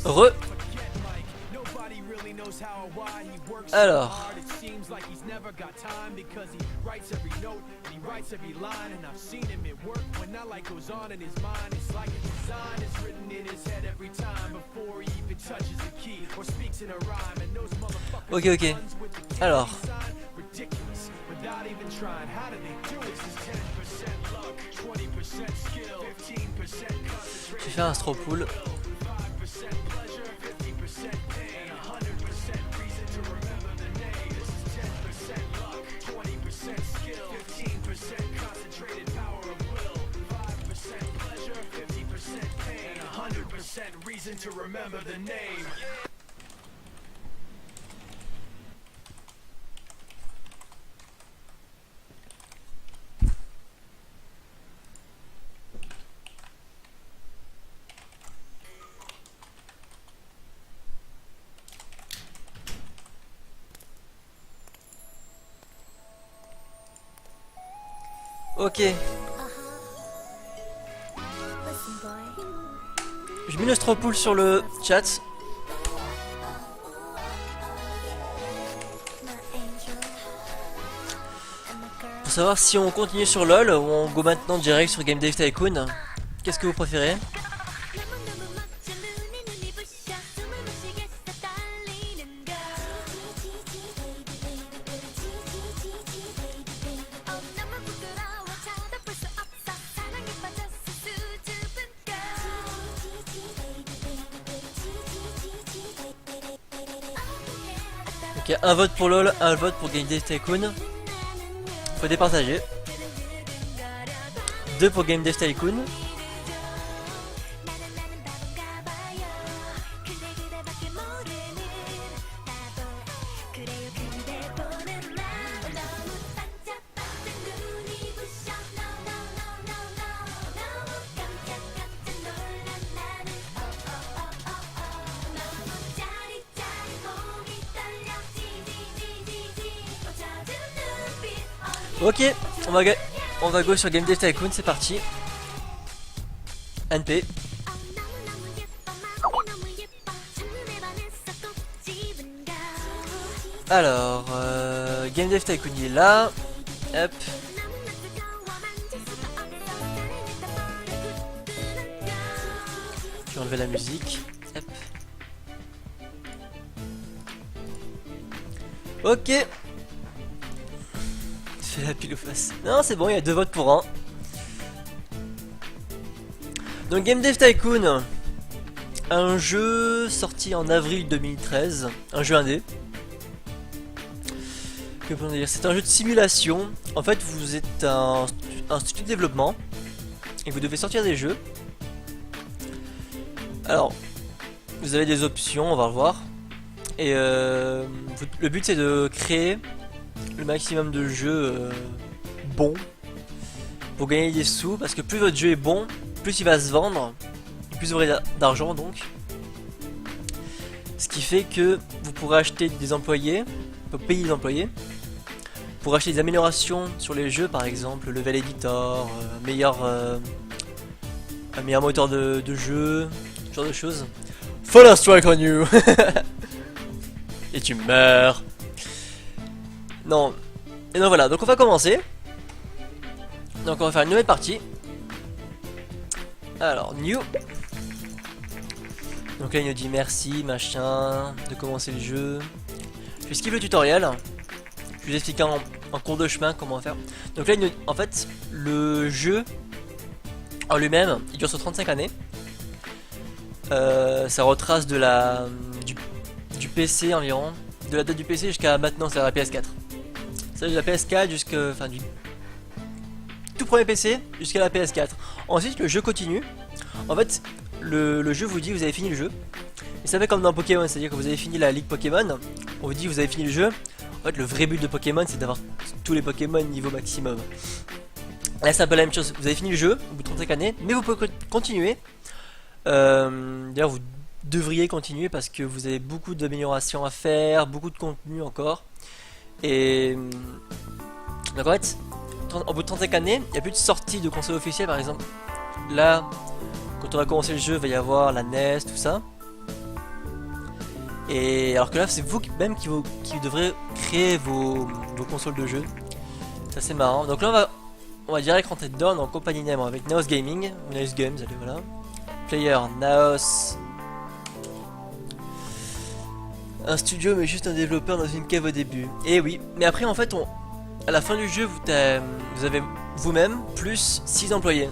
Re. Alors. Ok, ok. Alors. Je vais faire un straw pool. Ok. Je mets le straw pool sur le chat. Pour savoir si on continue sur LoL ou on go maintenant direct sur Game Dev Tycoon. Qu'est-ce que vous préférez? Ok, un vote pour LoL, un vote pour Game Dev Tycoon. Faut départager. 2 pour Game Dev Tycoon. Ok, on va go sur Game Dev Tycoon, c'est parti. NP. Alors, Game Dev Tycoon il est là. Hop. Je vais enlever la musique. Hop. Ok. Fais la pile ou face. Non, c'est bon, il y a 2 votes pour 1. Donc Game Dev Tycoon, un jeu sorti en avril 2013, un jeu indé. Que peut-on dire? C'est un jeu de simulation. En fait, vous êtes un studio de développement et vous devez sortir des jeux. Alors, vous avez des options, on va le voir. Et le but c'est de créer le maximum de jeux bons pour gagner des sous, parce que plus votre jeu est bon, plus il va se vendre, plus vous aurez d'argent donc. Ce qui fait que vous pourrez acheter des employés, payer des employés, pour acheter des améliorations sur les jeux, par exemple level editor, un meilleur moteur de jeu, ce genre de choses. Fall a strike on you. Et tu meurs. Non. Et donc voilà, donc on va commencer. Donc on va faire une nouvelle partie. Alors, new. Donc là il nous dit merci, machin, de commencer le jeu. Je vais skip le tutoriel. Je vais vous expliquer en cours de chemin comment faire. Donc là en fait, le jeu en lui-même, il dure sur 35 années. Ça retrace de du PC environ. De la date du PC jusqu'à maintenant, c'est la PS4. C'est de la PS4 jusqu'à... Enfin, du tout premier PC jusqu'à la PS4. Ensuite, le jeu continue. En fait, le jeu vous dit vous avez fini le jeu. Et ça fait comme dans Pokémon, c'est-à-dire que vous avez fini la ligue Pokémon. On vous dit vous avez fini le jeu. En fait, le vrai but de Pokémon, c'est d'avoir tous les Pokémon niveau maximum. Là, c'est un peu la même chose. Vous avez fini le jeu au bout de 35 années, mais vous pouvez continuer. D'ailleurs, vous devriez continuer parce que vous avez beaucoup d'améliorations à faire, beaucoup de contenu encore. Et donc en fait, au bout de 35 années, il n'y a plus de sortie de console officielle. Par exemple, là, quand on va commencer le jeu, il va y avoir la NES, tout ça. Et alors que là, c'est vous même qui devrez créer vos consoles de jeu. C'est assez marrant. Donc là, on va direct rentrer dedans dans compagnie name avec Naos Gaming, Naos Games, allez voilà. Player Naos. Un studio mais juste un développeur dans une cave au début. Et oui, mais après en fait, à la fin du jeu, vous avez vous-même plus 6 employés.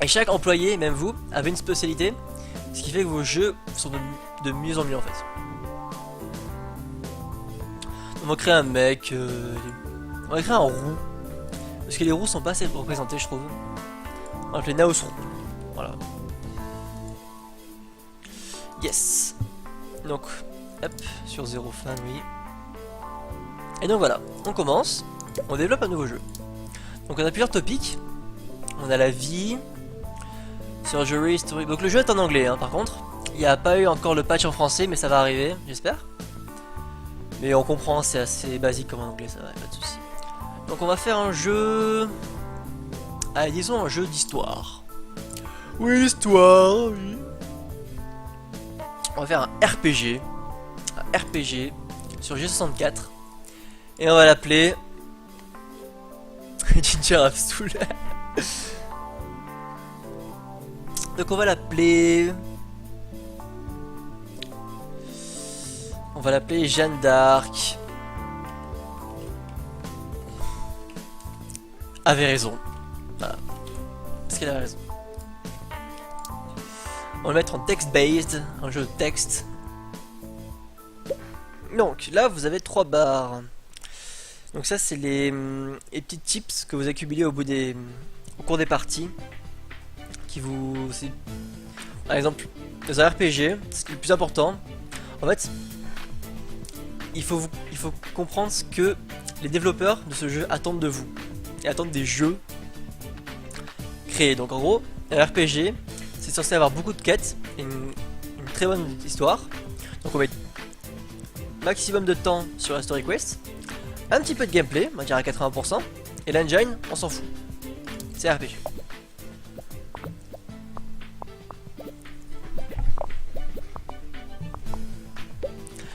Et chaque employé, même vous, avez une spécialité, ce qui fait que vos jeux sont de mieux en mieux en fait. On va créer un mec, on va créer un roux, parce que les roux sont pas assez représentés je trouve. On va appeler Naos roux, voilà. Yes. Donc, hop, sur 0 fin, oui. Et donc voilà, on commence, on développe un nouveau jeu. Donc on a plusieurs topics, on a la vie, surgery, story. Donc le jeu est en anglais hein, par contre. Il n'y a pas eu encore le patch en français, mais ça va arriver, j'espère. Mais on comprend, c'est assez basique comme en anglais, ça va, pas de soucis. Donc on va faire un jeu... Allez, disons un jeu d'histoire. Oui, histoire, oui. On va faire un RPG. Un RPG sur G64. Et on va l'appeler... Ginger Abstool. Donc on va l'appeler... On va l'appeler Jeanne d'Arc. Avait raison. Voilà. Parce qu'elle avait raison. On va le mettre en text-based, un jeu de texte. Donc là vous avez 3 barres. Donc ça c'est les petits tips que vous accumulez au cours des parties. Qui vous... Par exemple, dans un RPG, ce qui est le plus important, en fait, il faut comprendre ce que les développeurs de ce jeu attendent de vous. Et attendent des jeux créés. Donc en gros, un RPG, c'est censé avoir beaucoup de quêtes et une très bonne histoire. Donc on met maximum de temps sur la story quest, un petit peu de gameplay, on va dire à 80%, et l'engine, on s'en fout. C'est RPG.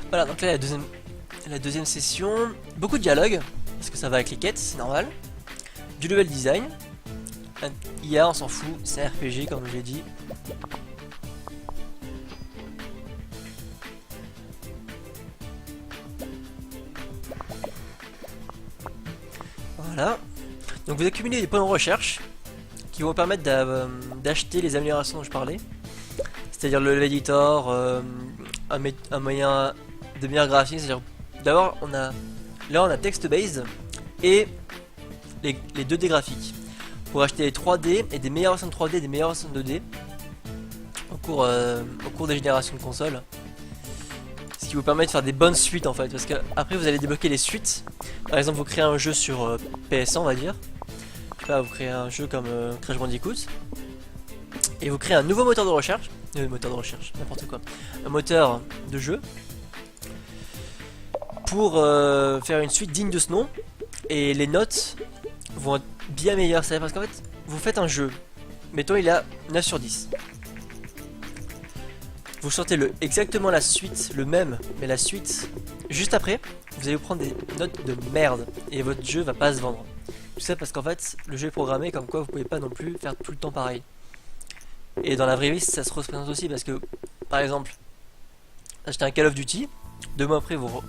Voilà, donc là la deuxième session, beaucoup de dialogue, parce que ça va avec les quêtes, c'est normal. Du level design, un IA on s'en fout, c'est RPG comme je l'ai dit. Voilà, donc vous accumulez des points de recherche qui vont vous permettre d'acheter les améliorations dont je parlais. C'est-à-dire le level editor, un moyen de meilleur graphisme, c'est-à-dire d'abord on a text-based et les 2D graphiques pour acheter les 3D et des meilleures versions de 3D et des meilleures versions de 2D au cours des générations de consoles, ce qui vous permet de faire des bonnes suites en fait, parce que après vous allez débloquer les suites. Par exemple vous créez un jeu sur PS1 on va dire, je sais pas, vous créez un jeu comme Crash Bandicoot et vous créez un nouveau moteur de recherche, n'importe quoi, un moteur de jeu pour faire une suite digne de ce nom, et les notes vont être bien meilleures, parce qu'en fait vous faites un jeu, mettons il a 9 sur 10, vous sortez exactement la suite, le même, mais la suite juste après, vous allez vous prendre des notes de merde et votre jeu va pas se vendre. Tout ça parce qu'en fait le jeu est programmé comme quoi vous pouvez pas non plus faire tout le temps pareil. Et dans la vraie vie ça se représente aussi, parce que par exemple achetez un Call of Duty, 2 mois après vous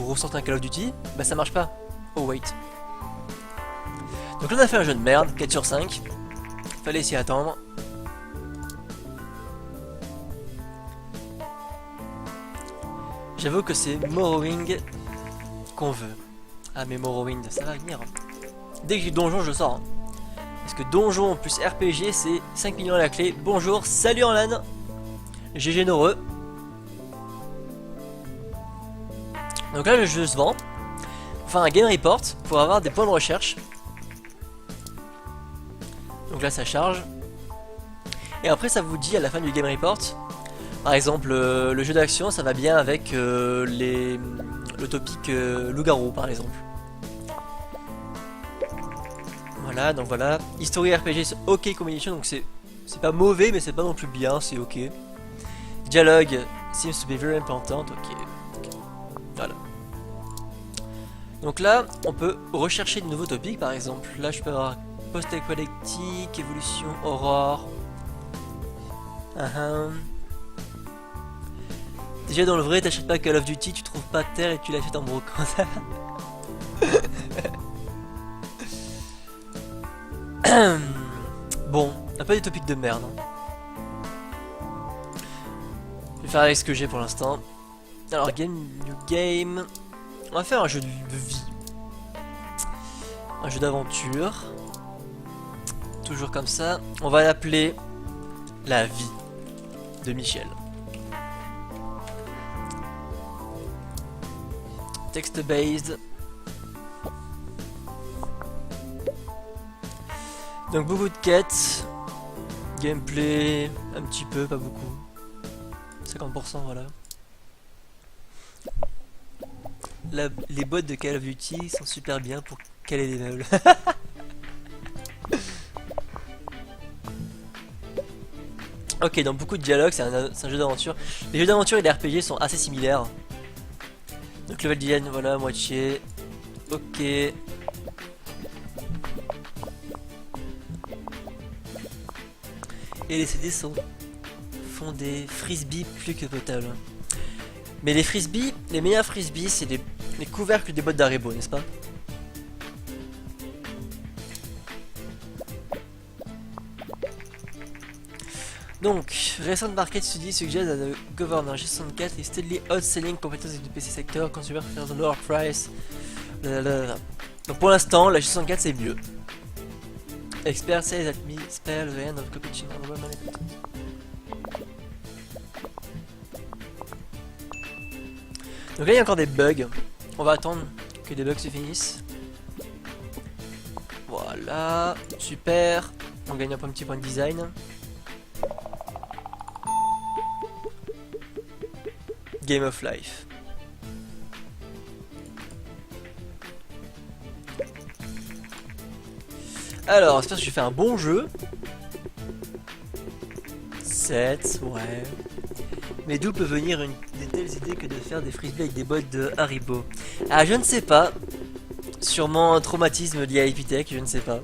ressortez un Call of Duty, bah ça marche pas. Oh wait. Donc là on a fait un jeu de merde, 4 sur 5. Fallait s'y attendre. J'avoue que c'est Morrowind qu'on veut. Ah mais Morrowind, ça va venir. Dès que j'ai Donjon je sors. Parce que Donjon plus RPG c'est 5 millions à la clé. Bonjour, salut en LAN. GG Noreux. Donc là le jeu se vend. Enfin un game report pour avoir des points de recherche. Donc là ça charge. Et après ça vous dit à la fin du game report, par exemple le jeu d'action ça va bien avec le topic loup-garou par exemple. Voilà, donc voilà. History RPG c'est OK combination, donc c'est pas mauvais mais c'est pas non plus bien, c'est OK. Dialogue Seems to be very important. Ok. Voilà. Donc là, on peut rechercher de nouveaux topics par exemple. Là, je peux avoir post-apocalyptique, évolution, aurore. Déjà dans le vrai, t'achètes pas Call of Duty, tu trouves pas terre et tu l'achètes en brocante. Bon, on a pas des topics de merde. Hein. Je vais faire avec ce que j'ai pour l'instant. Alors, new game. On va faire un jeu de vie. Un jeu d'aventure. Toujours comme ça. On va l'appeler La vie de Michel. Text based. Donc beaucoup de quêtes. Gameplay. Un petit peu, pas beaucoup. 50%, voilà. Les bots de Call of Duty sont super bien pour caler des meubles. Ok, donc beaucoup de dialogues, c'est un jeu d'aventure. Les jeux d'aventure et les RPG sont assez similaires. Donc level design, voilà, moitié. Ok. Et les CD font des frisbees plus que potables. Mais les frisbees, les meilleurs frisbees, c'est les couvercles des bottes d'Haribo, n'est-ce pas? Donc, recent market study suggest that the governor G64 is steadily outselling competitors in the PC sector, consumer prefers a lower price. Blablabla. Donc pour l'instant, la G64 c'est mieux. Expert says that me spell the end of competition on the web management. Donc là il y a encore des bugs. On va attendre que des bugs se finissent. Voilà, super. On gagne un petit point de design. Game of Life. Alors, j'espère que je fais un bon jeu. 7, ouais. Mais d'où peut venir des telles idées que de faire des frisbees avec des bottes de Haribo? Ah, je ne sais pas. Sûrement un traumatisme lié à Epitech, je ne sais pas.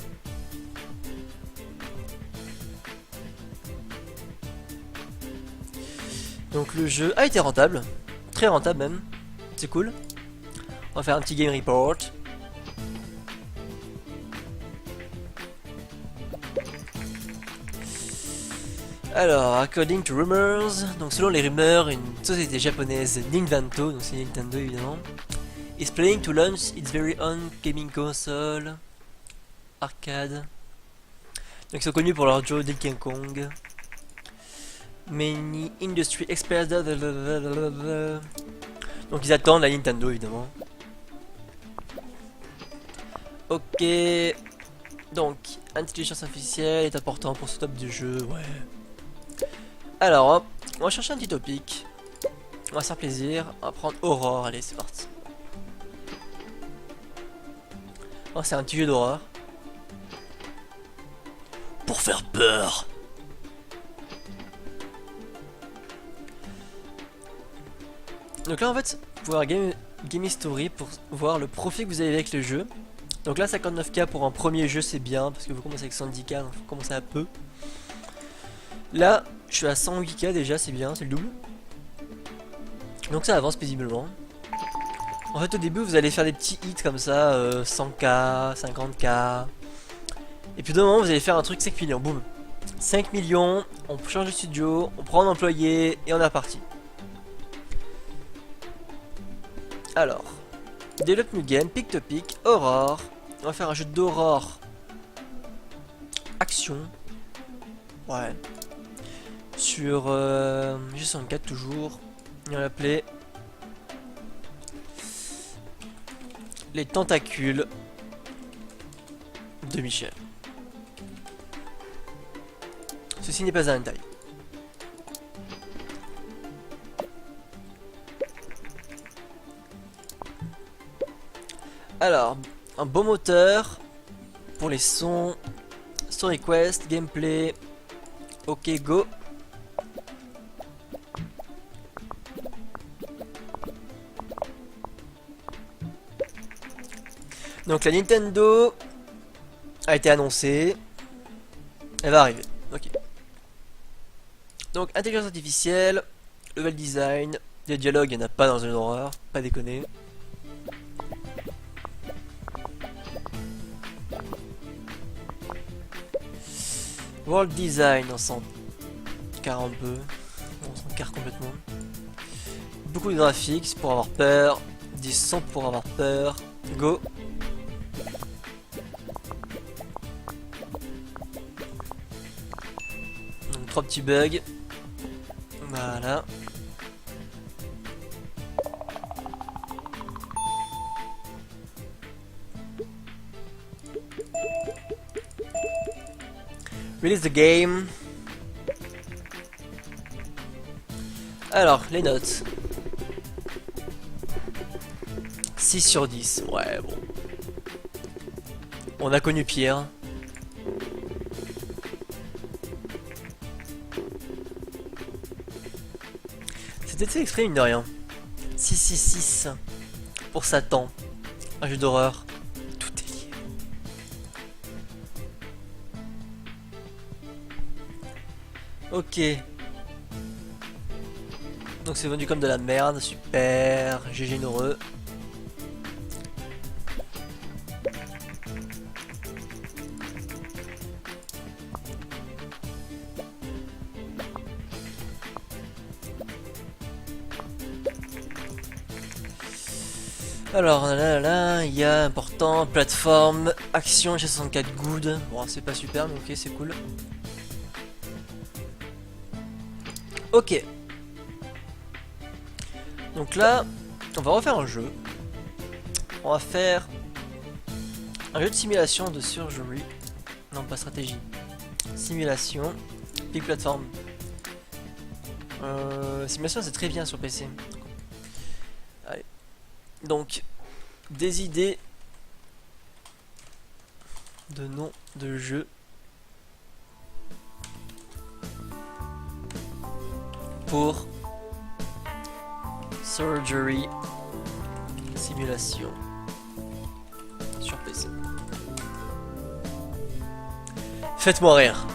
Donc le jeu a été rentable. Très rentable même. C'est cool. On va faire un petit game report. Alors, according to rumors, donc selon les rumeurs, une société japonaise, Nintendo, donc c'est Nintendo évidemment, is planning to launch its very own gaming console, arcade. Donc ils sont connus pour leur jeu Donkey Kong. Many industry experts. Donc ils attendent la Nintendo évidemment. Ok. Donc, intelligence artificielle est important pour ce top de jeu, ouais. Alors, hop, on va chercher un petit topic. On va se faire plaisir. On va prendre Aurore, allez, c'est parti. Oh, c'est un petit jeu d'horreur. Pour faire peur. Donc là, en fait, vous pouvez avoir Game History pour voir le profit que vous avez avec le jeu. Donc là, 59K pour un premier jeu, c'est bien, parce que vous commencez avec 110K, donc faut commencer à peu. Là, je suis à 108K déjà, c'est bien, c'est le double. Donc ça avance paisiblement. En fait, au début, vous allez faire des petits hits comme ça, 100K, 50K. Et puis d'un moment, vous allez faire un truc 5 millions, boum. 5 millions, on change de studio, on prend un employé, et on est reparti. Alors, Develop New Game, Pick Topic, Aurore. On va faire un jeu d'Aurore. Action. Ouais. Sur G64 toujours. On va l'appeler Les Tentacules de Michel. Ceci n'est pas un hentai. Alors, un beau moteur pour les sons, story quest, gameplay. Ok, go. Donc la Nintendo a été annoncée. Elle va arriver. Ok. Donc intelligence artificielle, level design, des dialogues, il n'y en a pas dans une horreur, pas déconner. World design, on s'en carre un peu. On s'en carre complètement. Beaucoup de graphiques pour avoir peur. 10 sons pour avoir peur. Go. Donc 3 petits bugs. Voilà. Release the game. Alors, les notes. 6 sur 10. Ouais, bon. On a connu pire. C'était fait exprès, mine de rien. 666 pour Satan. Un jeu d'horreur. Tout est lié. Ok. Donc c'est vendu comme de la merde. Super. GG heureux. Alors là, il y a important, plateforme, action, G64 good. Bon, c'est pas super, mais ok, c'est cool. Ok. Donc là, on va refaire un jeu. On va faire un jeu de simulation de surgery. Non, pas stratégie. Simulation. Big platform. Simulation, c'est très bien sur PC. Allez. Donc, des idées de nom de jeu. Pour Surgery Simulation sur PC. Faites-moi rire.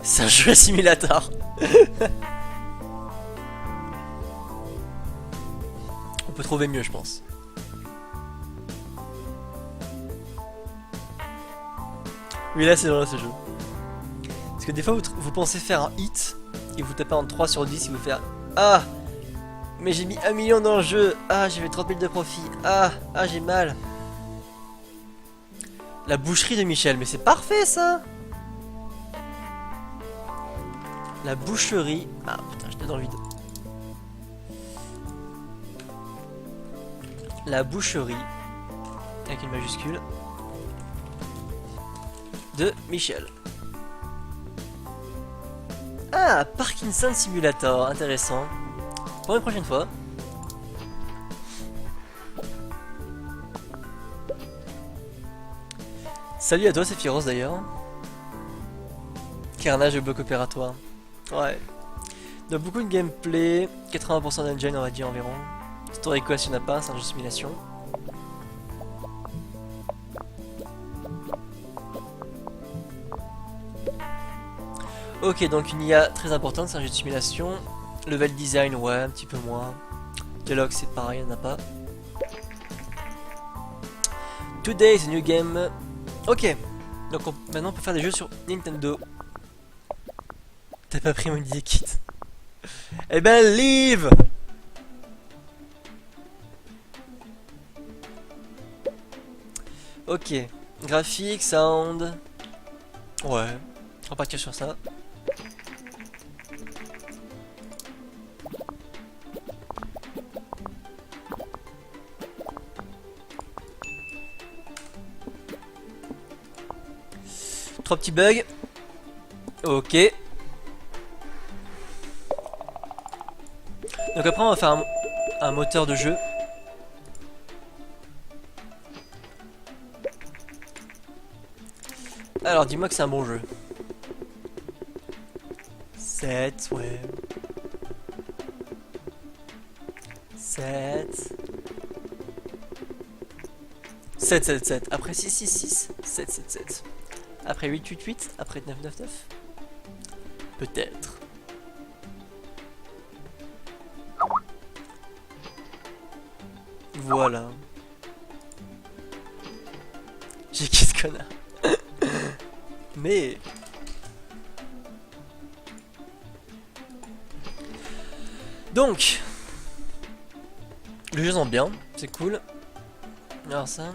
C'est un jeu simulator. On peut trouver mieux, je pense. Oui, là, c'est drôle ce jeu. Parce que des fois, vous pensez faire un hit et vous tapez en 3 sur 10 et vous faites ah, mais j'ai mis 1 million dans le jeu. Ah, j'ai fait 30 000 de profit. Ah, j'ai mal. La boucherie de Michel, mais c'est parfait ça. La boucherie. Ah putain, j'étais dans le vide. La boucherie. Avec une majuscule. De Michel. Ah, Parkinson Simulator. Intéressant. Pour une prochaine fois. Salut à toi, c'est Firos d'ailleurs. Carnage et bloc opératoire. Ouais. Donc beaucoup de gameplay, 80% d'engine on va dire environ. Story Quest il n'y en a pas, c'est un jeu de simulation. Ok, donc une IA très importante, c'est un jeu de simulation. Level design, ouais, un petit peu moins. Dialogue c'est pareil, il n'y en a pas. Today is a new game. Ok, donc maintenant on peut faire des jeux sur Nintendo. T'as pas pris mon idée kit. Eh ben leave. Ok, graphique, sound. Ouais, on va partir sur ça. Trois petits bugs. Ok. Donc après on va faire un moteur de jeu. Alors dis-moi que c'est un bon jeu. 7, ouais. 7. 7, 7, 7. Après 6, 6, 6. 7, 7, 7. Après 8, 8, 8. Après 9, 9, 9. Peut-être. Voilà. J'ai qui ce connard. Mais... Donc... Le jeu sent bien, c'est cool. Alors ça...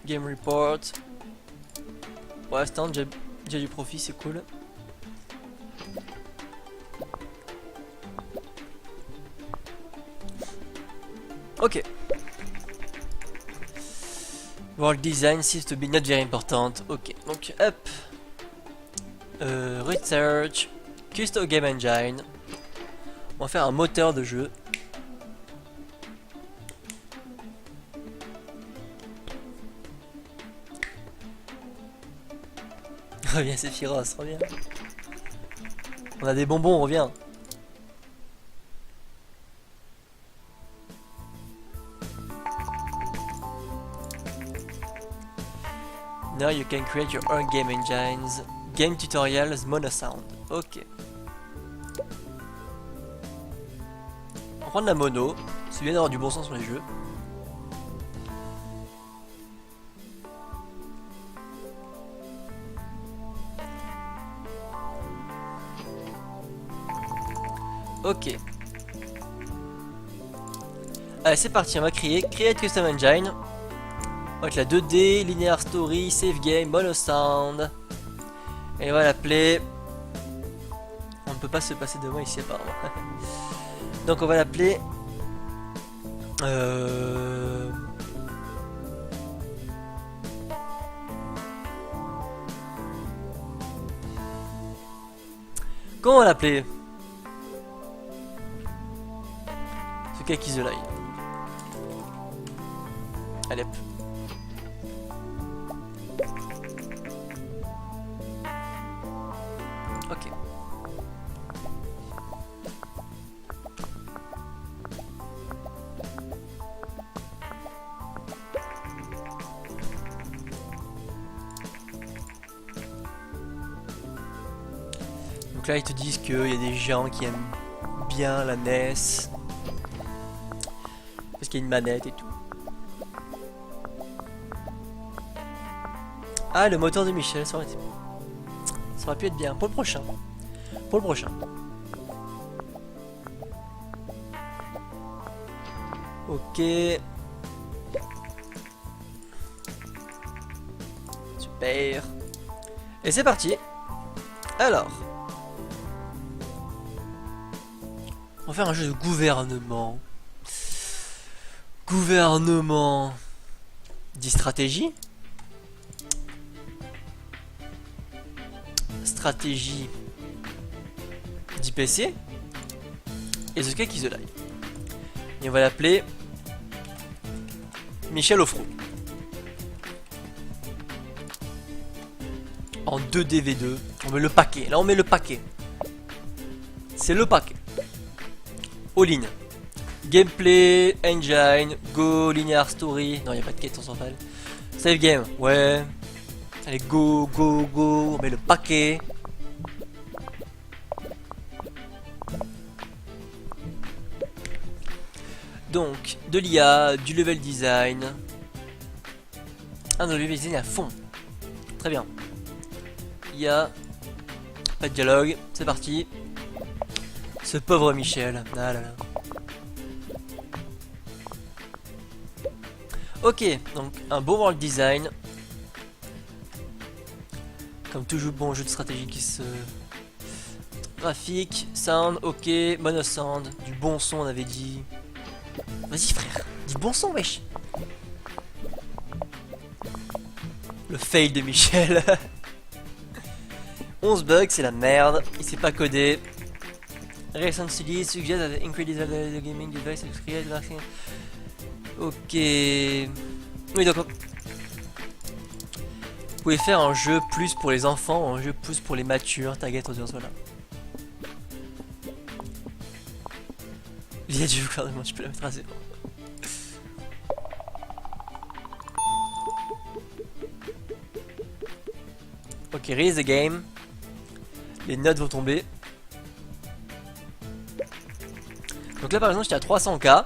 Game Report... Pour l'instant, déjà du profit, c'est cool. Ok. World design seems to be not very important. Ok, donc hop. Research. Custom Game Engine. On va faire un moteur de jeu. Reviens Sephiroth, reviens. On a des bonbons, on revient. Now you can create your own game engines. Game tutorials, mono-sound. Ok. On va prendre la mono. C'est bien d'avoir du bon sens sur les jeux. Ok. Allez, c'est parti, on va créer Create Custom Engine. Donc la 2D, Linear Story, Save Game, Mono Sound. Et on va l'appeler... On ne peut pas se passer de moi ici apparemment. Donc on va l'appeler... Comment on va l'appeler? Ce cas qui the line. Allez hop. Ok. Donc là ils te disent qu'il y a des gens qui aiment bien la NES. Parce qu'il y a une manette et tout. Ah, le moteur de Michel, ça aurait pu être bien. Pour le prochain. Pour le prochain. Ok. Super. Et c'est parti. Alors. On va faire un jeu de gouvernement. Gouvernement. Dit stratégie. Stratégie d'IPC et The Cake is Alive. Et on va l'appeler Michel Offroad. En 2DV2, on met le paquet. Là on met le paquet. C'est le paquet. All-in. Gameplay, engine, go, linear story. Non, il n'y a pas de quête, on s'en fout. Save game, ouais. Allez, go, go, go. On met le paquet. Donc, de l'IA, du level design. Ah non, le level design à fond. Très bien. IA. Pas de dialogue. C'est parti. Ce pauvre Michel. Ah là là. Ok, donc un beau world design. Comme toujours bon jeu de stratégie qui se... Graphique, sound, ok, mono sound, du bon son on avait dit. Vas-y frère, dis bon son wesh. Le fail de Michel. 11 bugs, c'est la merde, il s'est pas codé. Recent studies suggest that the increased the gaming device is created. Ok. Oui donc... pouvez faire un jeu plus pour les enfants, un jeu plus pour les matures, target audience, voilà. Il y a du gouvernement, tu peux la mettre à 0. Ok, release the game. Les notes vont tomber. Donc là par exemple j'étais à 300k.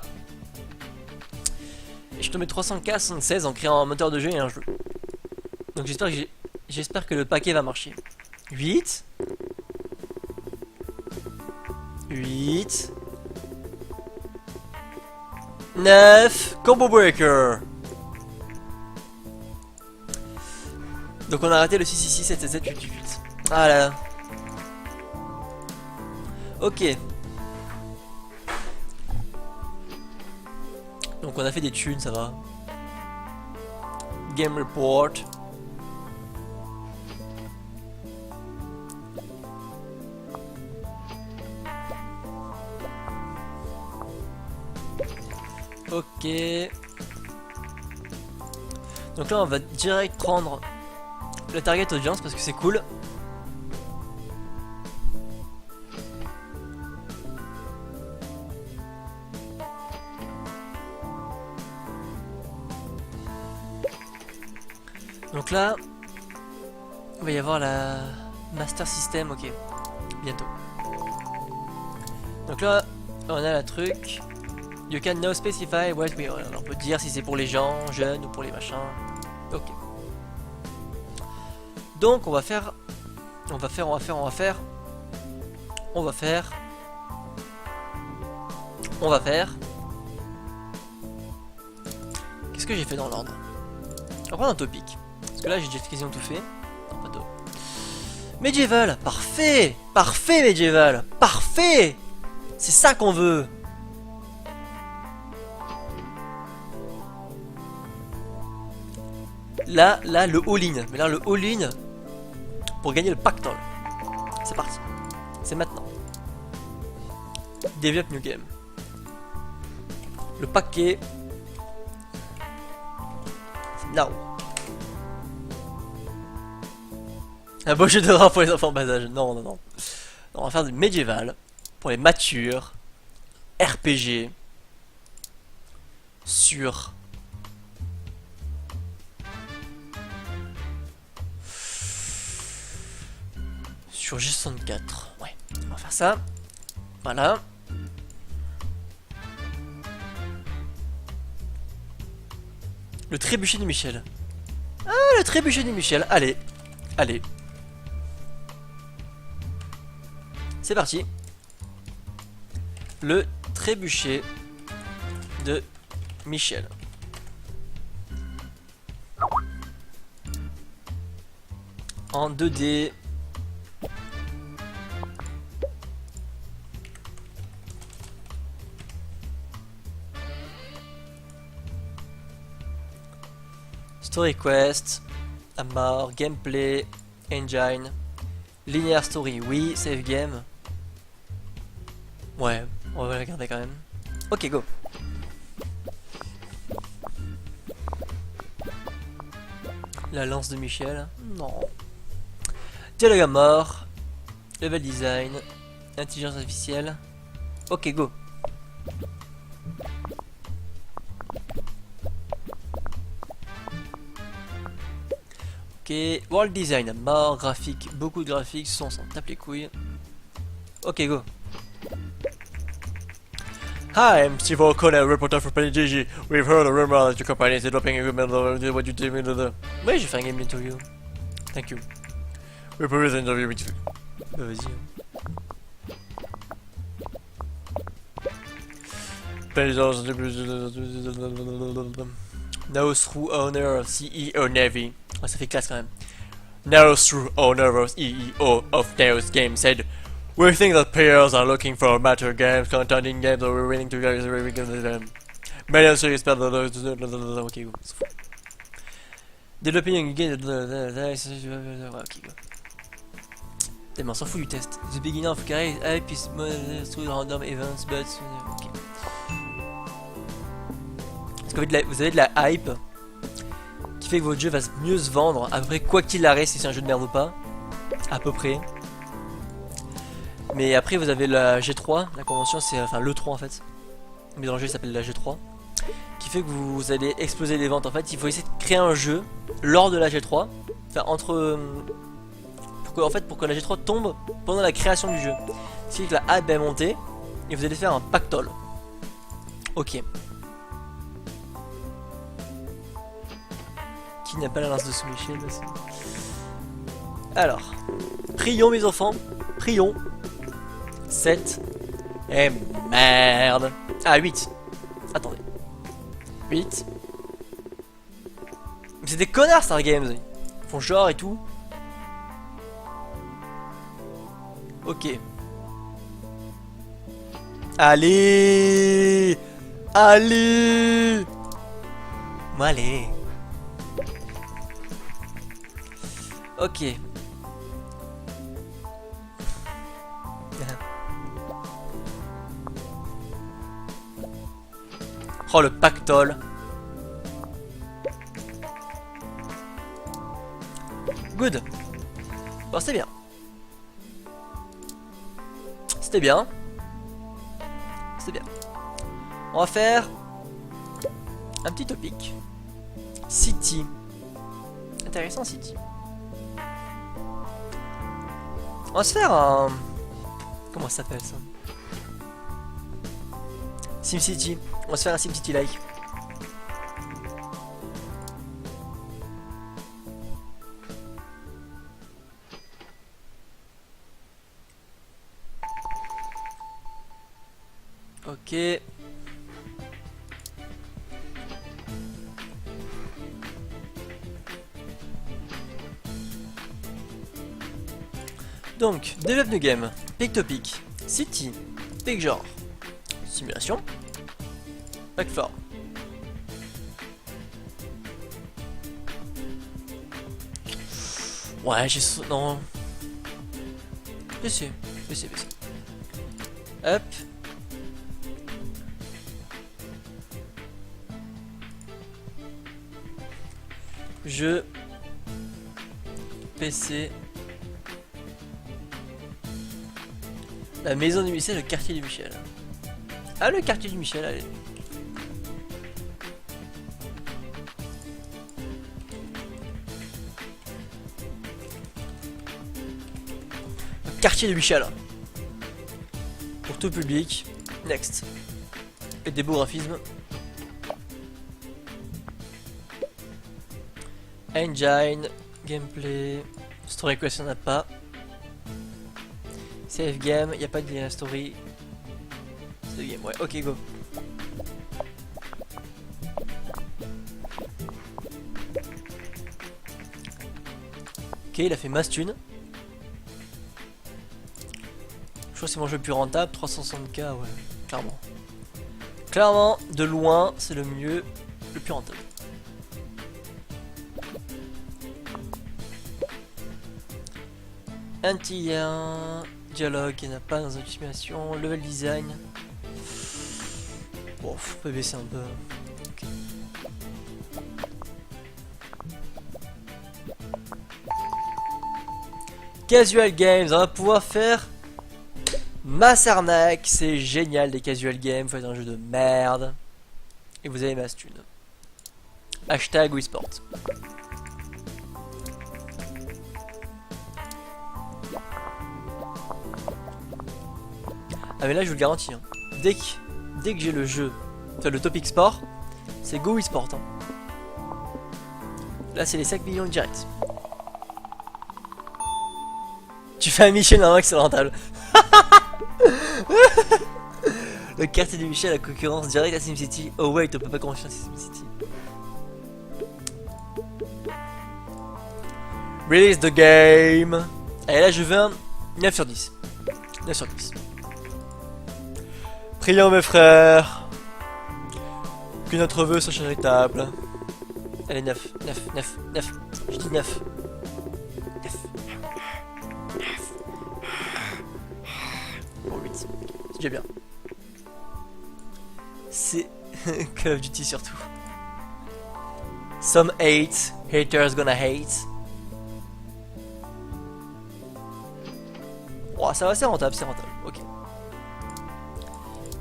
Et je suis tombé 300k à 76 en créant un moteur de jeu et un jeu. Donc j'espère que le paquet va marcher. 8 8 9 Combo Breaker. Donc on a raté le 6, 6, 6, 7, 7, 7, 8, 8, 8. Ah là là. Ok. Donc on a fait des thunes, ça va. Game report. Ok. Donc là on va direct prendre le target audience parce que c'est cool. Donc là, il va y avoir la Master System, ok, bientôt. Donc là, on a la truc. You can now specify what we... On peut dire si c'est pour les gens jeunes ou pour les machins. Ok. Donc on va faire... Qu'est-ce que j'ai fait dans l'ordre? On va prendre un topic. Parce que là j'ai déjà quasiment tout fait. Non, pas d'eau. Médiéval, parfait. Parfait médiéval. Parfait. C'est ça qu'on veut. Là, le all-in. Mais là, le all-in pour gagner le pactole. C'est parti. C'est maintenant. Develop new game. Le paquet. Now. Un beau jeu de rang pour les enfants bas âge. Non, non, non. On va faire du médiéval pour les matures. RPG. Sur G64. Ouais, on va faire ça. Voilà. Le trébuchet de Michel. Ah, le trébuchet de Michel. Allez. Allez. C'est parti. Le trébuchet de Michel. En 2D. Story quest, à mort, gameplay, engine, linear story, oui, save game. Ouais, on va regarder quand même. Ok, go. La lance de Michel, non. Dialogue à mort, level design, intelligence artificielle. Ok, go. Ok, world design à mort, graphique, beaucoup de graphiques, son, s'en tape les couilles. Ok, go. Hi, I'm Steve O'Connor, reporter for PNGG. We've heard a rumor that your company is developing equipment. What you do? Oui, j'ai fait un game interview. Thank you. We'll probably the interview with you. Bah, vas-y. Now through owner of CEO Navy. Oh, ça fait classe quand même. Now through owner of CEO of Neos Games said, we think that players are looking for mature games, contending games, or we're willing to guys them. Many of you spell the ok go. Developing a game. Ok go. On s'en fout du test. The beginning of carry hype is through random events, but ok. Parce qu'en fait, vous avez de la hype qui fait que votre jeu va mieux se vendre, à peu près quoi qu'il arrive, si c'est un jeu de merde ou pas, à peu près. Mais après vous avez la G3, la convention c'est enfin l'E3 en fait, mais dans le jeu il s'appelle la G3, qui fait que vous allez exploser les ventes. En fait il faut essayer de créer un jeu lors de la G3, enfin entre... pour que la G3 tombe pendant la création du jeu. Ce qui fait que la hype est montée, et vous allez faire un pactole. Ok. Qui n'a pas la lance de sous-Michel aussi. Alors, prions mes enfants, prions. 7. Et merde. Ah, 8. Attendez. 8. Mais c'est des connards Star Games. Ils font genre et tout. Ok. Allez. Allez. Allez. Ok. Oh le pactole. Good. Bon c'était bien. C'était bien. C'était bien. On va faire un petit topic. City. Intéressant City. On va se faire un... Comment ça s'appelle ça? SimCity. On va se faire un SimCity like. Ok. Donc, Develop New Game, Pick Topic, City, Pick Genre, Simulation, Pack Form. Ouais, j'ai... Non. PC. Hop. Jeu. PC. La maison du Michel, le quartier du Michel. Ah, le quartier du Michel, allez. Le quartier du Michel. Pour tout public. Next. Et des beaux graphismes. Engine. Gameplay. Story quest, il n'y en a pas. Save game, il n'y a pas de story. Save game, ouais, ok, go. Ok, il a fait masse thune. Je crois que c'est mon jeu le plus rentable, 360k, ouais, clairement. Clairement, de loin, c'est le mieux, le plus rentable. Anti-1, dialogue, il n'y en a pas dans une simulation, level design. Bon, on peut baisser un peu. Okay. Casual games, on va pouvoir faire masse arnaque, c'est génial les casual games, vous faites un jeu de merde et vous avez masse thune. Hashtag Wii Sport. Ah mais là je vous le garantis, hein. Dès que j'ai le jeu, enfin le topic sport, c'est Go Wii Sport. Hein. Là c'est les 5 millions direct. Tu fais un Michel dans c'est rentable. Le quartier du Michel, la concurrence directe à SimCity. Oh wait, on peut pas confier à SimCity. Release the game. Et là je veux un 9 sur 10. 9 sur 10. Prions mes frères que notre vœu soit charitable. Allez 9, 9, 9, 9. Je dis 9. 9. 9. Bon 8. C'est déjà bien. C'est Call of Duty surtout. Some hate, haters gonna hate. Oh, ça va, c'est rentable, ok.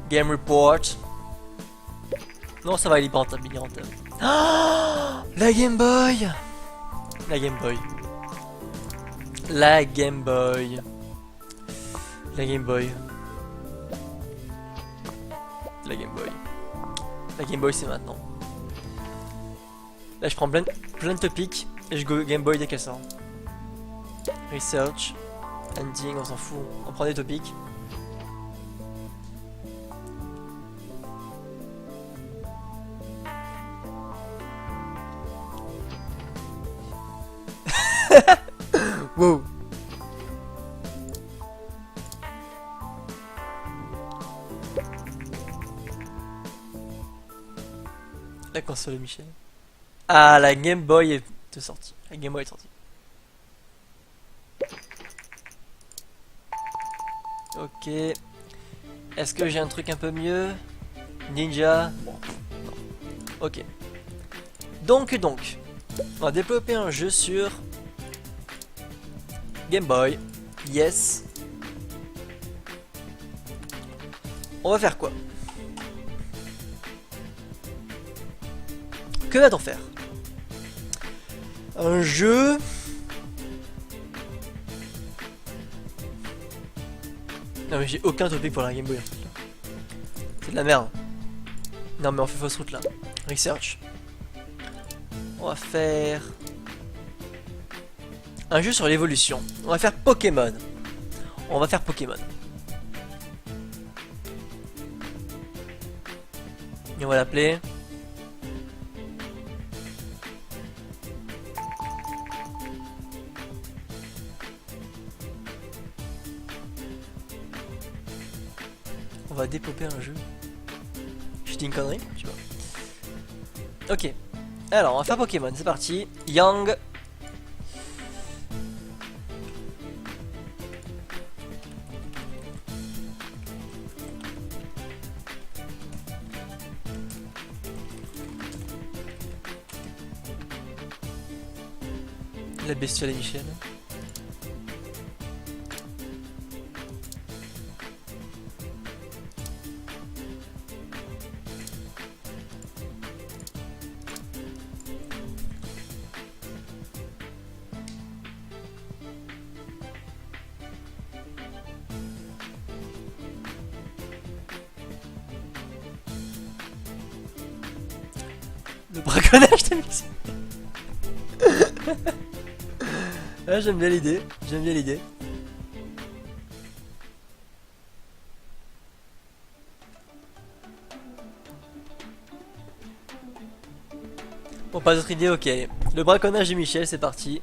Game report. Non, ça va, il est rentable, il est rentable. Ah, la Game Boy. La Game Boy. La Game Boy. La Game Boy. La Game Boy. La Game Boy, c'est maintenant. Là, je prends plein de topics et je go Game Boy dès qu'elle sort. Research. Ending, on s'en fout. On prend des topics. Wow. La console de Michel. Ah, la Game Boy est sortie. La Game Boy est sortie. Ok. Est-ce que j'ai un truc un peu mieux? Ninja. Bon. Non. Ok. Donc, on va développer un jeu sur Game Boy. Yes. On va faire quoi? Que va-t-on faire? Un jeu. Non mais j'ai aucun topic pour la Game Boy en fait là. C'est de la merde. Non mais on fait fausse route là. Research. On va faire un jeu sur l'évolution. On va faire Pokémon. On va faire Pokémon. Et on va l'appeler on va développer un jeu. Je dis une connerie, tu vois. Ok. Alors, on va faire Pokémon, c'est parti. Young. La bestiole et Michel. Le braconnage de Michel. Ah, j'aime bien l'idée, j'aime bien l'idée. Bon, pas d'autre idée, ok. Le braconnage de Michel, c'est parti.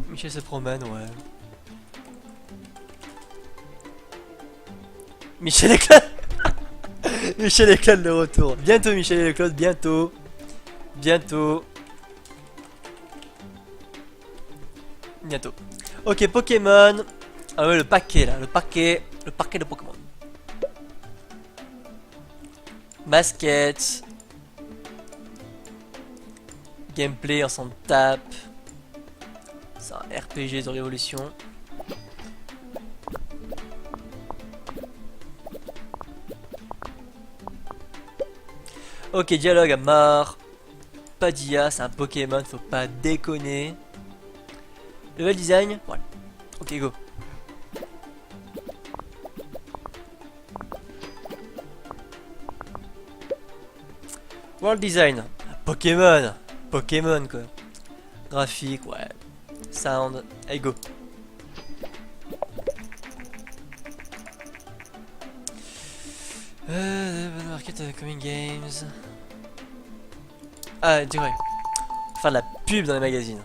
Michel se promène, ouais. Michel et Claude. Michel et Claude le retour. Bientôt Michel et Claude, bientôt. Bientôt. Bientôt. Ok, Pokémon. Ah ouais, le paquet là, le paquet de Pokémon. Basket. Gameplay, on s'en tape. C'est un RPG de révolution. Ok, dialogue à mort. Padilla, c'est un Pokémon, faut pas déconner. Level design, voilà. Ok, go. World design, Pokémon. Pokémon quoi. Graphique, ouais. Sound, allez go. Market coming games. Ah, tu vois. Faire de la pub dans les magazines.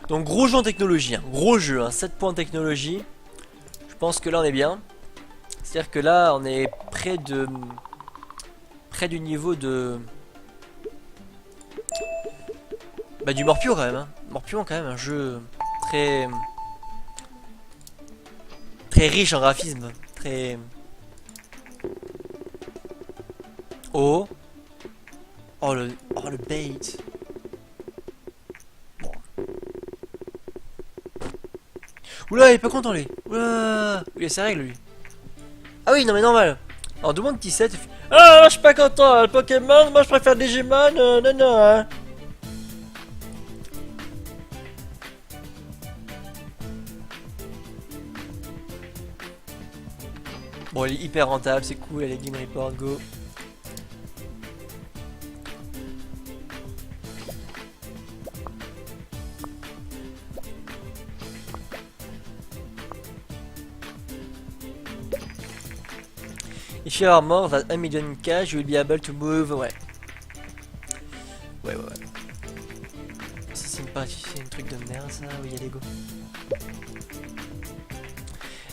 Donc gros jeu en technologie, hein. Gros jeu, hein. 7 points de technologie. Je pense que là on est bien. C'est-à-dire que là on est près du niveau de du Morpio quand même, hein. Morpio quand même un jeu très très riche en graphisme. Très... Oh. Oh le bait. Bon. Oula, il est pas content lui. Oula, il a ses règles lui. Ah oui, non mais normal. Alors demande 17. Ah, je suis pas content. Le Pokémon, moi je préfère Digimon. Non, non. Hein. Bon, il est hyper rentable, c'est cool. Allez, Game Report, go. If you are more than 1 million in cash, you will be able to move. Ouais. Ouais. Ça, c'est une partie, c'est un truc de merde, ça. Oui, allez, go.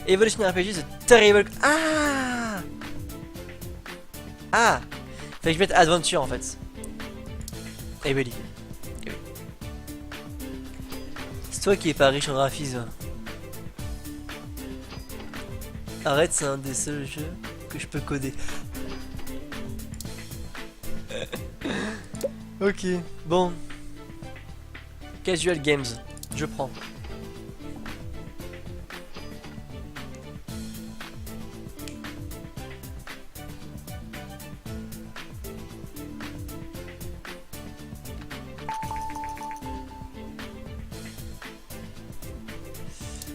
Evolution RPG, c'est terrible. Ah! Ah! Fait que je mette Adventure en fait. Eh oui. C'est toi qui es pas riche en graphisme. Arrête, c'est un des seuls jeux que je peux coder. Ok, bon. Casual Games, je prends.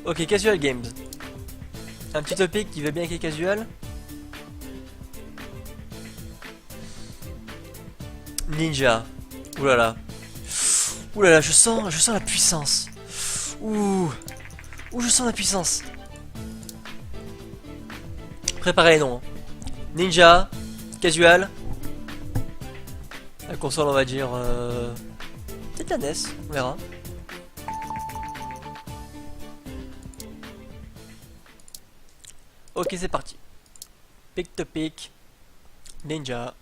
Ok, Casual Games. Un petit topic qui va bien avec les casual. Ninja. Oulala. Oulala, je sens la puissance. Ouh, je sens la puissance. Préparez les noms. Ninja, casual. La console, on va dire. Peut-être la NES, on verra. Ok, c'est parti. Pick topic. Ninja.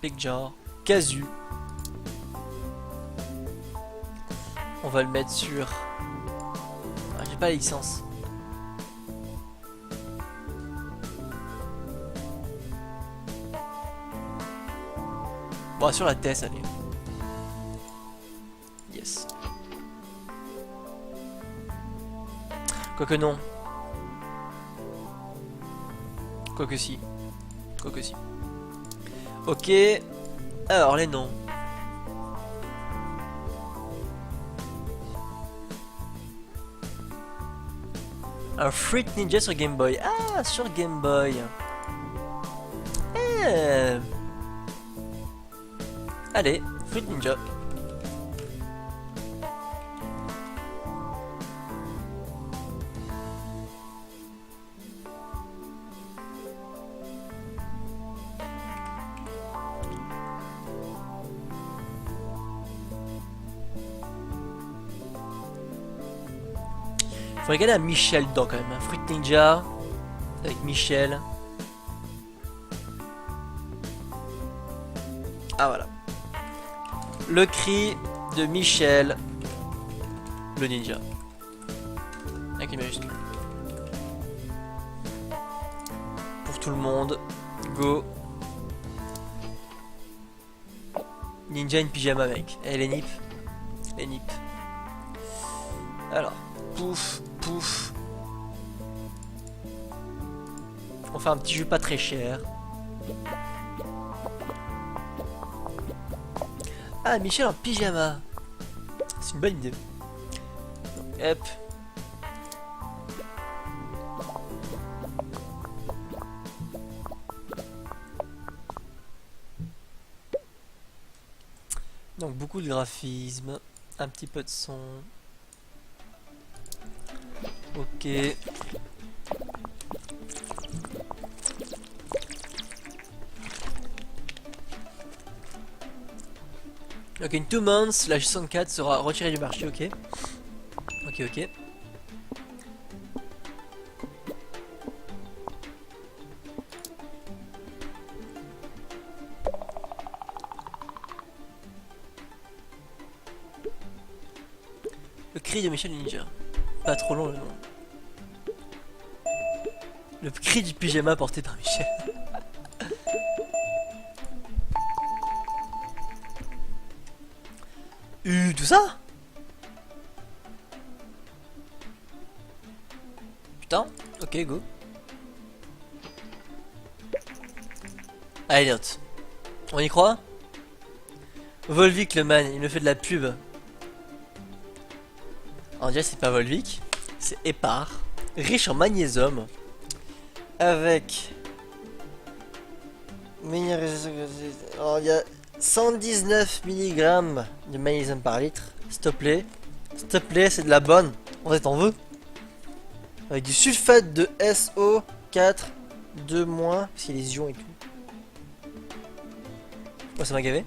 Picture. Casu. On va le mettre sur... Ah, j'ai pas la licence. Bon, sur la TES, allez. Yes. Quoique non. Quoique si. Ok. Alors, les noms. Un Fruit Ninja sur Game Boy. Ah, sur Game Boy. Allez, Fruit Ninja. Faut regarder à Michel dedans quand même. Hein. Fruit Ninja avec Michel. Ah voilà. Le cri de Michel, le ninja. Avec les majuscules. Pour tout le monde. Go. Ninja in pyjama mec. Et les nips. Alors. Pouf. On fait un petit jeu pas très cher. Ah, Michel en pyjama. C'est une bonne idée. Hop. Donc beaucoup de graphisme, un petit peu de son. Ok. Ok, in 2 months, la 64 sera retirée du marché, ok. Ok. Le cri de Michel Ninja. Pas trop long le nom. Le cri du pyjama porté par Michel. Tout ça? Putain, ok, go. Allez, note. On y croit? Volvic le man, il me fait de la pub. On dirait que c'est pas Volvic, c'est Épar, riche en magnésium, avec... Alors, il y a 119 mg de magnésium par litre, s'il te plaît. S'il te plaît, c'est de la bonne, en fait t'en veux. Avec du sulfate de SO4 2-, parce qu'il y a les ions et tout. Oh, ça m'a gavé.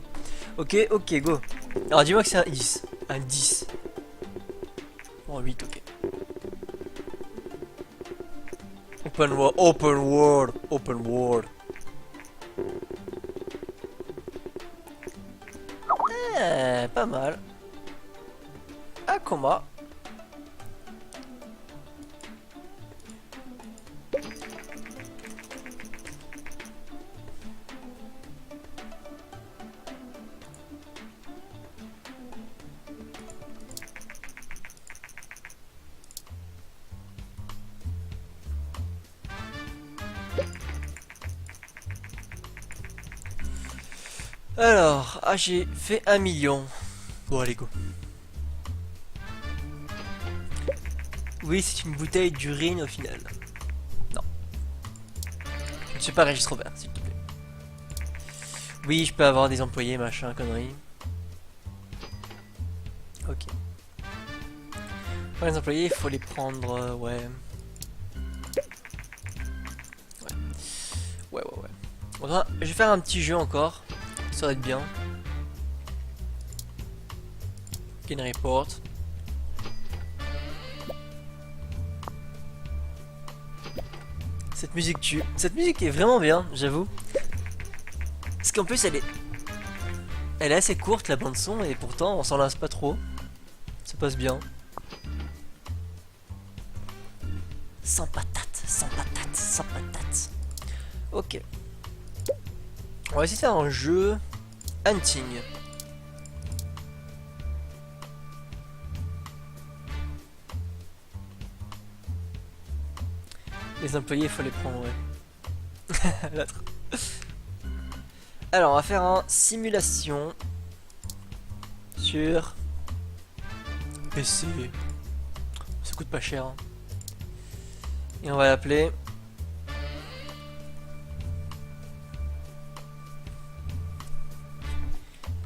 Ok, ok, go. Alors dis-moi que c'est un 10. Un 10. Bon, 8, ok. Open world, open world, open world. Pas mal. Akoma. Alors, ah, j'ai fait 1 million. Bon, allez, go. Oui, c'est une bouteille d'urine au final. Non. Je ne suis pas Régis Robert, s'il te plaît. Oui, je peux avoir des employés, machin, connerie. Ok. Pour les employés, il faut les prendre, ouais. Ouais. Bon, je vais faire un petit jeu encore. Ça va être bien. Gain report. Cette musique tue. Cette musique est vraiment bien, j'avoue. Parce qu'en plus, elle est assez courte, la bande son, et pourtant, on s'en lasse pas trop. Ça passe bien. Sans patate, sans patate, sans patate. Ok. On va essayer de faire un jeu hunting. Les employés, il faut les prendre, ouais. L'autre. Alors, on va faire un simulation sur PC. Ça coûte pas cher. Hein. Et on va l'appeler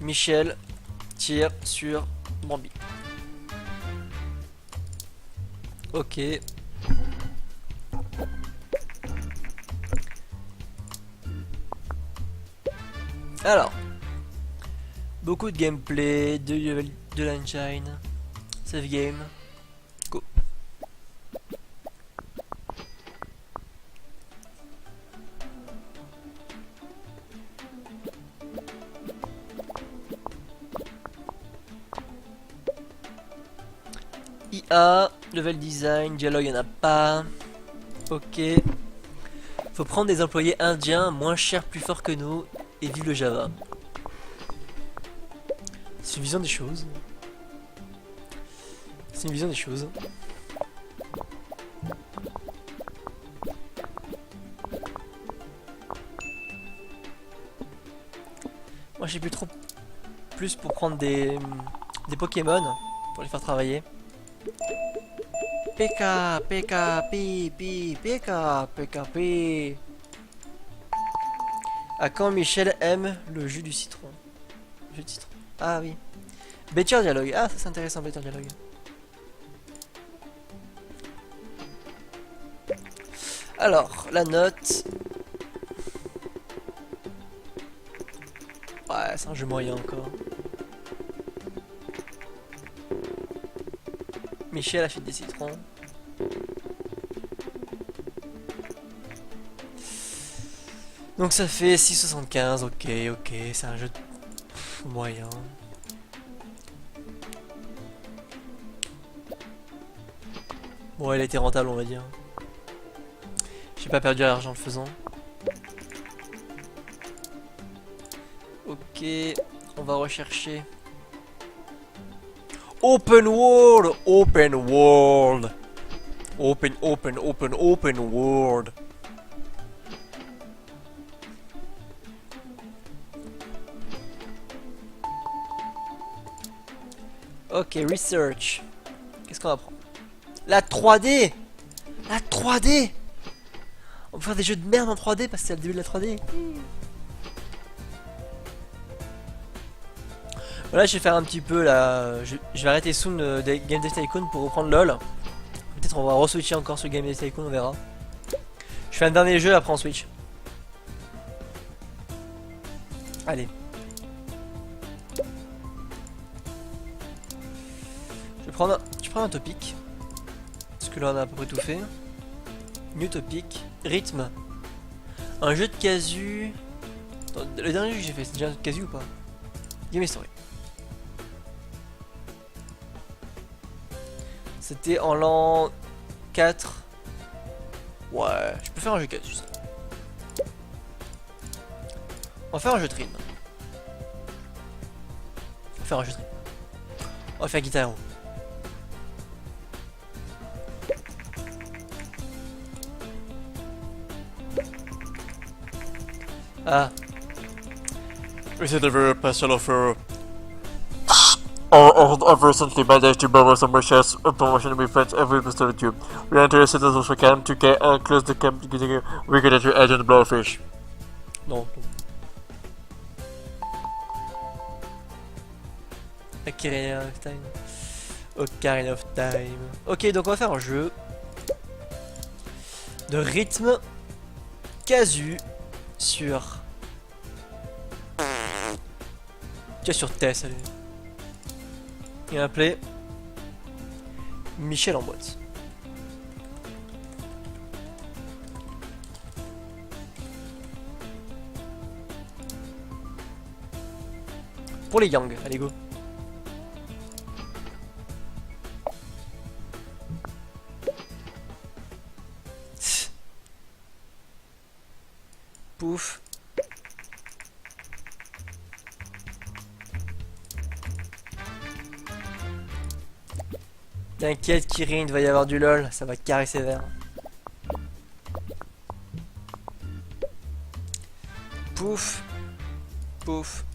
Michel tire sur Bambi. Ok. Alors, beaucoup de gameplay, de l'engine, save game, go. IA, level design, dialogue, y'en a pas. Ok. Faut prendre des employés indiens, moins chers, plus forts que nous, et vive le Java. C'est une vision des choses. C'est une vision des choses. Moi j'ai plus trop plus pour prendre des Pokémon pour les faire travailler. PK, PK, pi, pi, PK, PK, pi. À quand Michel aime le jus du citron? Jus de citron. Ah oui. Better dialogue. Ah, ça c'est intéressant, better dialogue. Alors, la note. Ouais, c'est un jeu moyen encore. Michel a fait des citrons. Donc ça fait 6,75, ok, c'est un jeu moyen. Bon, elle a été rentable, on va dire. J'ai pas perdu l'argent en le faisant. Ok, on va rechercher. Open world, open world, open world. Ok, research. Qu'est-ce qu'on va prendre? La 3D. La 3D. On peut faire des jeux de merde en 3D parce que c'est le début de la 3D. Voilà, je vais faire un petit peu là. Je vais arrêter soon Game Dev Tycoon pour reprendre LOL. Peut-être on va re-switcher encore sur Game Dev Tycoon, on verra. Je fais un dernier jeu, après on switch. Allez. Je prends un topic. Parce que là on a à peu près tout fait. New topic. Rythme. Un jeu de casu. Attends, le dernier jeu que j'ai fait, c'est déjà un jeu de casu ou pas? Game Story. C'était en l'an 4. Ouais, je peux faire un jeu casu ça. On va faire un jeu de rythme. On va faire un jeu de rythme. On va faire Guitar Hero. Ah. Is it a very special offer? I've recently managed to borrow some shares promotion with friends every Mr. YouTube. We are interested as we can to close the camp together. We get to Agent Blowfish. Non. Ocarina of Time. Ocarina of Time. Ok, donc on va faire un jeu de rythme casu sur. Tiens, sur Tess, allez. Il a appelé Michel en boîte. Pour les Yang, allez go. Pouf. T'inquiète Kirin, il va y avoir du lol, ça va carrer sévère. Pouf. Pouf.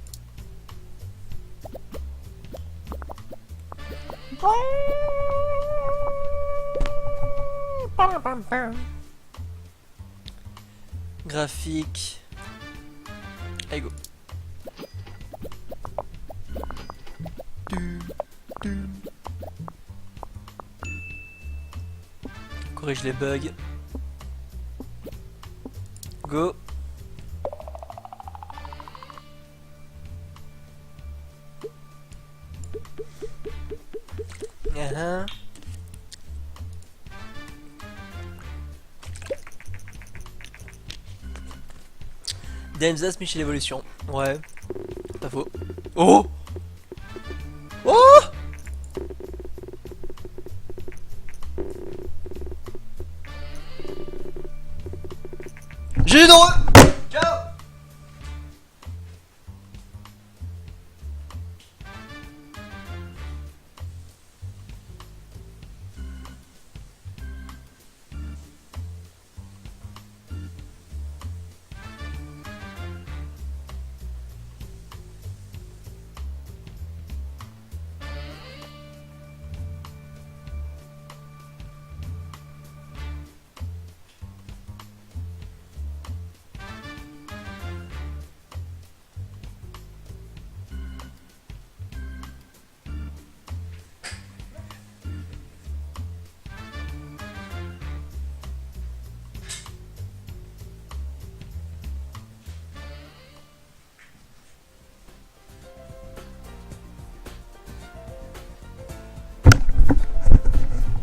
Graphique. Allez go. Corrige les bugs. Go. Denzas Michel Evolution. Ouais. Pas faux. Oh. Oh. J'ai eu drôle. Ciao.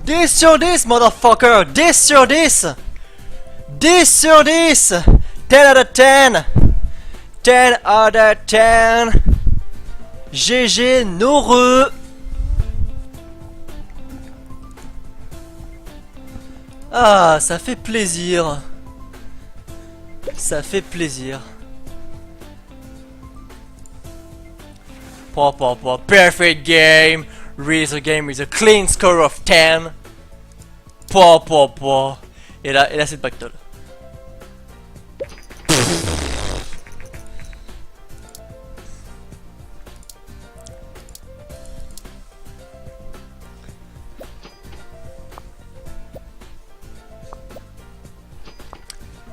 This sur 10, motherfucker! 10 sur 10! 10 sur 10! 10 out of 10! 10 out of 10! GG Noreux! Ah, ça fait plaisir! Ça fait plaisir. Perfect game. Raise a game with a clean score of 10. Et là c'est Pactol.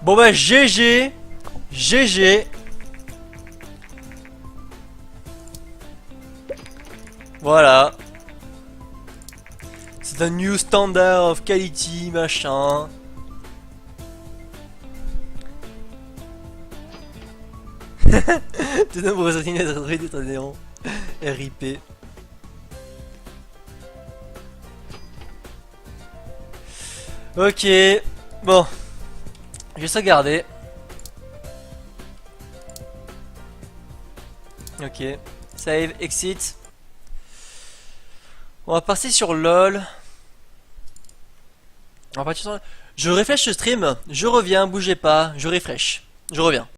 Bon bah GG. GG. Voilà. C'est un new standard of quality, machin. De nombreux ordinateurs réduits en néant. RIP. Ok. Bon. Je vais sauvegarder. Ok. Save, exit. On va passer sur LOL. On va partir sur... Je refresh ce stream. Je reviens, bougez pas. Je refresh. Je reviens.